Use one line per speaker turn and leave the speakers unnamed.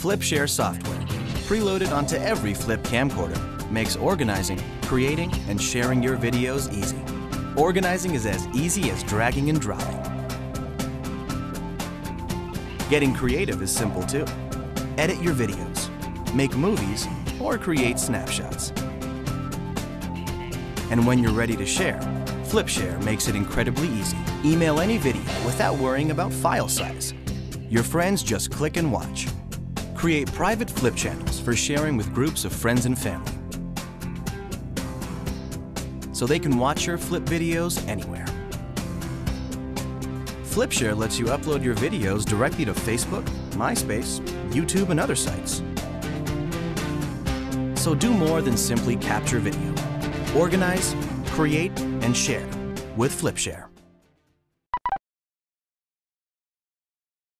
FlipShare software, preloaded onto every Flip camcorder, makes organizing, creating, and sharing your videos easy. Organizing is as easy as dragging and dropping. Getting creative is simple too. Edit your videos, make movies, or create snapshots. And when you're ready to share, FlipShare makes it incredibly easy. Email any video without worrying about file size. Your friends just click and watch. Create private Flip channels for sharing with groups of friends and family, so they can watch your Flip videos anywhere. FlipShare lets you upload your videos directly to Facebook, MySpace, YouTube, and other sites. So do more than simply capture video. Organize, create, and share with FlipShare.